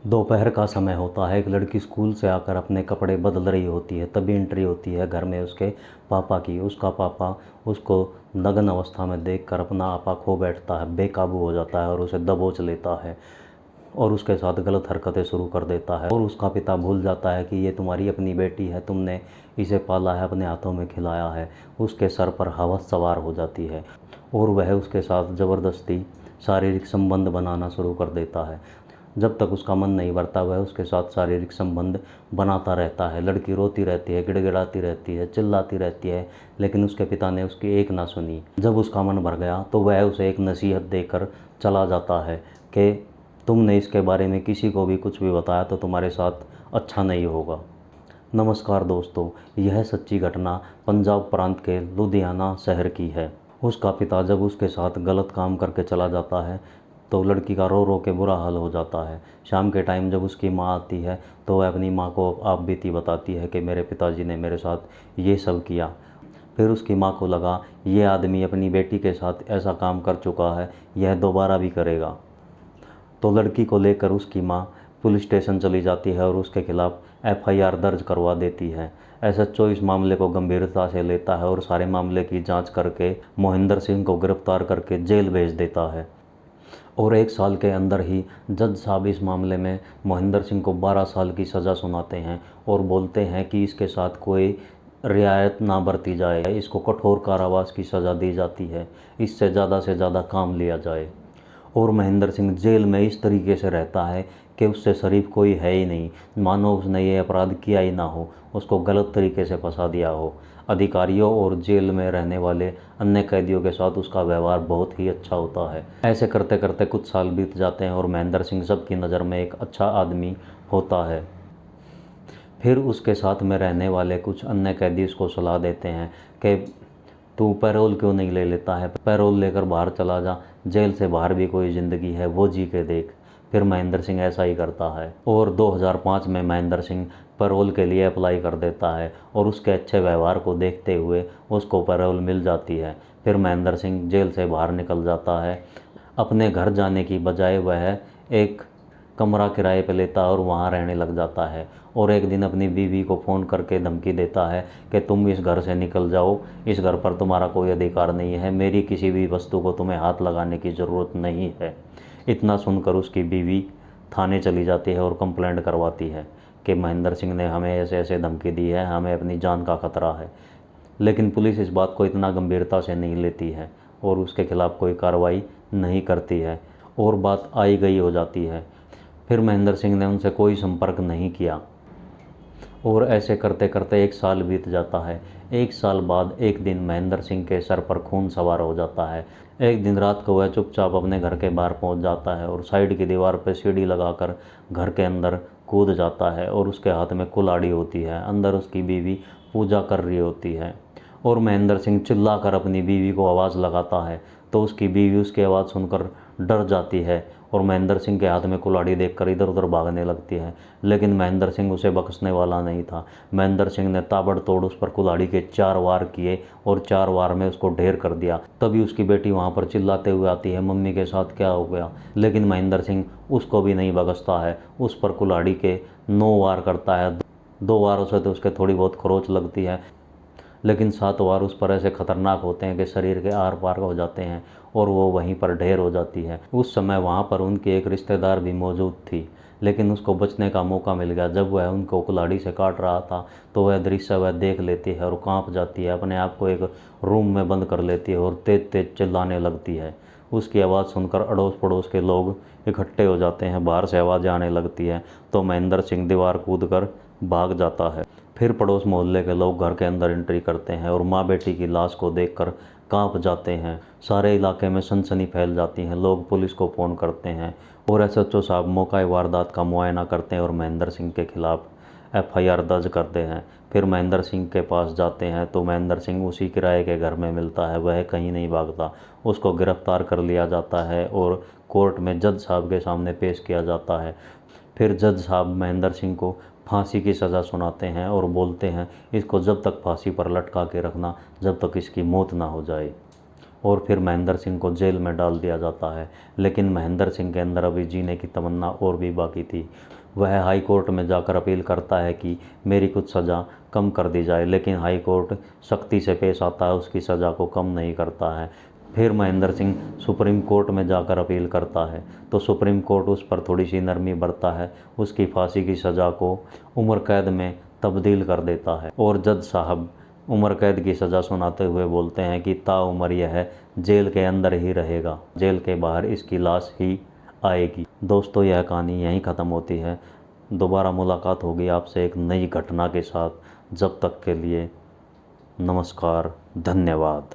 दोपहर का समय होता है। एक लड़की स्कूल से आकर अपने कपड़े बदल रही होती है, तभी एंट्री होती है घर में उसके पापा की। उसका पापा उसको नग्न अवस्था में देखकर अपना आपा खो बैठता है, बेकाबू हो जाता है और उसे दबोच लेता है और उसके साथ गलत हरकतें शुरू कर देता है। और उसका पिता भूल जाता है कि ये तुम्हारी अपनी बेटी है, तुमने इसे पाला है, अपने हाथों में खिलाया है। उसके सर पर हवस सवार हो जाती है और वह उसके साथ ज़बरदस्ती शारीरिक संबंध बनाना शुरू कर देता है। जब तक उसका मन नहीं भरता वह उसके साथ शारीरिक संबंध बनाता रहता है। लड़की रोती रहती है, गिड़गिड़ाती रहती है, चिल्लाती रहती है, लेकिन उसके पिता ने उसकी एक ना सुनी। जब उसका मन भर गया तो वह उसे एक नसीहत देकर चला जाता है कि तुमने इसके बारे में किसी को भी कुछ भी बताया तो तुम्हारे साथ अच्छा नहीं होगा। नमस्कार दोस्तों, यह सच्ची घटना पंजाब प्रांत के लुधियाना शहर की है। उसका पिता जब उसके साथ गलत काम करके चला जाता है तो लड़की का रो रो के बुरा हाल हो जाता है। शाम के टाइम जब उसकी माँ आती है तो वह अपनी माँ को आप बीती बताती है कि मेरे पिताजी ने मेरे साथ ये सब किया। फिर उसकी माँ को लगा ये आदमी अपनी बेटी के साथ ऐसा काम कर चुका है, यह दोबारा भी करेगा। तो लड़की को लेकर उसकी माँ पुलिस स्टेशन चली जाती है और उसके खिलाफ़ एफआईआर दर्ज करवा देती है। एसएचओ इस मामले को गंभीरता से लेता है और सारे मामले की जांच करके मोहिंदर सिंह को गिरफ्तार करके जेल भेज देता है। और 1 साल के अंदर ही जज साहब इस मामले में मोहिंदर सिंह को 12 साल की सज़ा सुनाते हैं और बोलते हैं कि इसके साथ कोई रियायत ना बरती जाए, इसको कठोर कारावास की सज़ा दी जाती है, इससे ज़्यादा से ज़्यादा काम लिया जाए। और महेंद्र सिंह जेल में इस तरीके से रहता है कि उससे शरीफ कोई है ही नहीं, मानो उसने ये अपराध किया ही ना हो, उसको गलत तरीके से फंसा दिया हो। अधिकारियों और जेल में रहने वाले अन्य कैदियों के साथ उसका व्यवहार बहुत ही अच्छा होता है। ऐसे करते करते कुछ साल बीत जाते हैं और महेंद्र सिंह सबकी नज़र में एक अच्छा आदमी होता है। फिर उसके साथ में रहने वाले कुछ अन्य कैदी उसको सलाह देते हैं कि तू पैरोल क्यों नहीं ले लेता है, पैरोल लेकर बाहर चला जा, जेल से बाहर भी कोई ज़िंदगी है वो जी के देख। फिर महेंद्र सिंह ऐसा ही करता है और 2005 में महेंद्र सिंह पैरोल के लिए अप्लाई कर देता है और उसके अच्छे व्यवहार को देखते हुए उसको पैरोल मिल जाती है। फिर महेंद्र सिंह जेल से बाहर निकल जाता है। अपने घर जाने की बजाय वह एक कमरा किराए पे लेता है और वहाँ रहने लग जाता है। और एक दिन अपनी बीवी को फ़ोन करके धमकी देता है कि तुम इस घर से निकल जाओ, इस घर पर तुम्हारा कोई अधिकार नहीं है, मेरी किसी भी वस्तु को तुम्हें हाथ लगाने की ज़रूरत नहीं है। इतना सुनकर उसकी बीवी थाने चली जाती है और कंप्लेंट करवाती है कि महेंद्र सिंह ने हमें ऐसे ऐसे धमकी दी है, हमें अपनी जान का खतरा है। लेकिन पुलिस इस बात को इतना गंभीरता से नहीं लेती है और उसके खिलाफ़ कोई कार्रवाई नहीं करती है और बात आई गई हो जाती है। फिर महेंद्र सिंह ने उनसे कोई संपर्क नहीं किया और ऐसे करते करते 1 साल बीत जाता है। 1 साल बाद एक दिन महेंद्र सिंह के सर पर खून सवार हो जाता है। एक दिन रात को वह चुपचाप अपने घर के बाहर पहुंच जाता है और साइड की दीवार पर सीढ़ी लगाकर घर के अंदर कूद जाता है और उसके हाथ में कुल्हाड़ी होती है। अंदर उसकी बीवी पूजा कर रही होती है और महेंद्र सिंह चिल्लाकर अपनी बीवी को आवाज़ लगाता है तो उसकी बीवी उसकी आवाज़ सुनकर डर जाती है और महेंद्र सिंह के हाथ में कुल्हाड़ी देखकर इधर उधर भागने लगती है। लेकिन महेंद्र सिंह उसे बख्शने वाला नहीं था। महेंद्र सिंह ने ताबड़तोड़ उस पर कुल्हाड़ी के 4 वार किए और 4 वार में उसको ढेर कर दिया। तभी उसकी बेटी वहाँ पर चिल्लाते हुए आती है, मम्मी के साथ क्या हो गया। लेकिन महेंद्र सिंह उसको भी नहीं बख्शता है, उस पर कुल्हाड़ी के 9 वार करता है। 2 वारों से तो उसके थोड़ी बहुत खरोच लगती है, लेकिन 7 वार उस पर ऐसे खतरनाक होते हैं कि शरीर के आर पार हो जाते हैं और वो वहीं पर ढेर हो जाती है। उस समय वहाँ पर उनकी एक रिश्तेदार भी मौजूद थी, लेकिन उसको बचने का मौका मिल गया। जब वह उनको कुल्हाड़ी से काट रहा था तो वह दृश्य वह देख लेती है और कांप जाती है, अपने आप को एक रूम में बंद कर लेती है और तेज तेज चिल्लाने लगती है। उसकी आवाज़ सुनकर अड़ोस पड़ोस के लोग इकट्ठे हो जाते हैं, बाहर से आवाज़ें आने लगती हैं तो महेंद्र सिंह दीवार कूद कर भाग जाता है। फिर पड़ोस मोहल्ले के लोग घर के अंदर एंट्री करते हैं और माँ बेटी की लाश को देखकर कांप जाते हैं। सारे इलाके में सनसनी फैल जाती है। लोग पुलिस को फ़ोन करते हैं और एसएचओ साहब मौका वारदात का मुआयना करते हैं और महेंद्र सिंह के खिलाफ़ एफआईआर दर्ज करते हैं। फिर महेंद्र सिंह के पास जाते हैं तो महेंद्र सिंह उसी किराए के घर में मिलता है, वह कहीं नहीं भागता। उसको गिरफ्तार कर लिया जाता है और कोर्ट में जज साहब के सामने पेश किया जाता है। फिर जज साहब महेंद्र सिंह को फांसी की सज़ा सुनाते हैं और बोलते हैं इसको जब तक फांसी पर लटका के रखना जब तक इसकी मौत ना हो जाए। और फिर महेंद्र सिंह को जेल में डाल दिया जाता है। लेकिन महेंद्र सिंह के अंदर अभी जीने की तमन्ना और भी बाकी थी। वह हाई कोर्ट में जाकर अपील करता है कि मेरी कुछ सज़ा कम कर दी जाए, लेकिन हाई कोर्ट सख्ती से पेश आता है, उसकी सज़ा को कम नहीं करता है। फिर महेंद्र सिंह सुप्रीम कोर्ट में जाकर अपील करता है, तो सुप्रीम कोर्ट उस पर थोड़ी सी नरमी बरतता है, उसकी फांसी की सज़ा को उम्र कैद में तब्दील कर देता है। और जज साहब उम्र कैद की सज़ा सुनाते हुए बोलते हैं कि ताउम्र यह जेल के अंदर ही रहेगा, जेल के बाहर इसकी लाश ही आएगी। दोस्तों, यह कहानी यहीं ख़त्म होती है। दोबारा मुलाकात होगी आपसे एक नई घटना के साथ। जब तक के लिए नमस्कार, धन्यवाद।